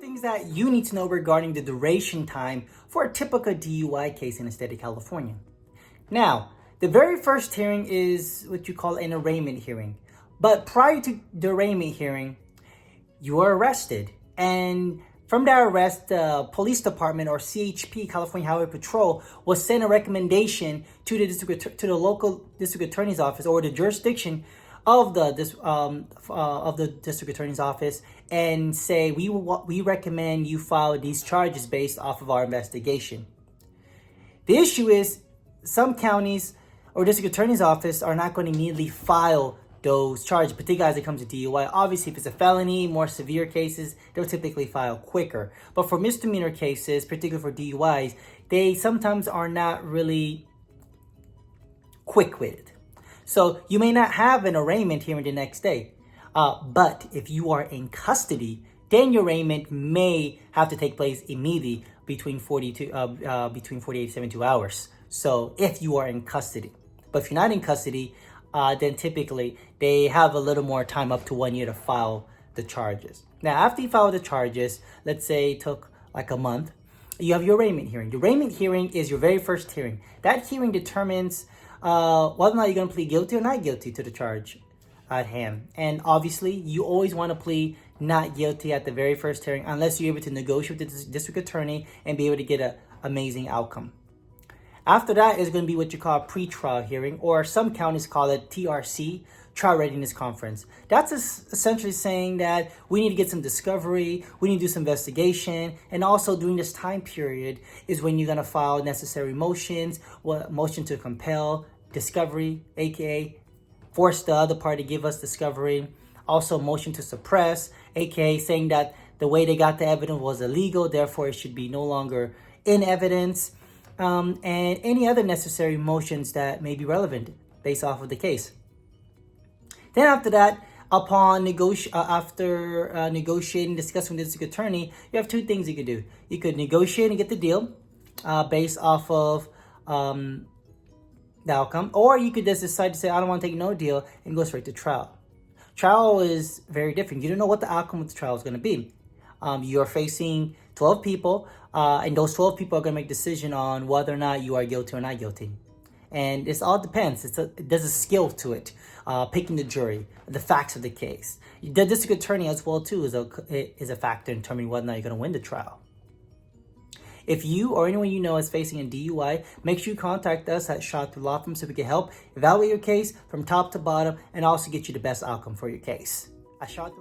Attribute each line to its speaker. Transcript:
Speaker 1: things that you need to know regarding the duration time for a typical DUI case in the state of California. Now, the very first hearing is what you call an arraignment hearing. But prior to the arraignment hearing, you are arrested. And from that arrest, the police department or CHP, California Highway Patrol, will send a recommendation to the local district attorney's office or the jurisdiction of the district attorney's office and say, we recommend you file these charges based off of our investigation. The issue is some counties or district attorney's office are not going to immediately file those charges, particularly as it comes to DUI. Obviously, if it's a felony, more severe cases, they'll typically file quicker. But for misdemeanor cases, particularly for DUIs, they sometimes are not really quick with it. So you may not have an arraignment hearing the next day. But if you are in custody, then your arraignment may have to take place immediately between 48 to 72 hours. So if you are in custody. But if you're not in custody, then typically they have a little more time, up to 1 year, to file the charges. Now, after you file the charges, let's say it took like a month, you have your arraignment hearing. The arraignment hearing is your very first hearing. That hearing determines whether or not you're going to plead guilty or not guilty to the charge at hand. And obviously, you always want to plead not guilty at the very first hearing unless you're able to negotiate with the district attorney and be able to get an amazing outcome. After that is going to be what you call a pre-trial hearing, or some counties call it TRC, Trial Readiness Conference. That's essentially saying that we need to get some discovery, we need to do some investigation, and also during this time period is when you're going to file necessary motions, motion to compel discovery, aka force the other party to give us discovery, also motion to suppress, aka saying that the way they got the evidence was illegal, therefore it should be no longer in evidence. And any other necessary motions that may be relevant based off of the case. Then after that, upon negotiating, discussing with the district attorney, you have two things you could do. You could negotiate and get the deal based off of the outcome, or you could just decide to say, I don't want to take no deal, and go straight to trial. Trial is very different. You don't know what the outcome of the trial is going to be. You're facing 12 people, and those 12 people are going to make a decision on whether or not you are guilty or not guilty. And it all depends. There's a skill to it. Picking the jury, the facts of the case. The district attorney as well, too, is a factor in determining whether or not you're going to win the trial. If you or anyone you know is facing a DUI, make sure you contact us at wshaw Law Firm so we can help evaluate your case from top to bottom and also get you the best outcome for your case. At wshaw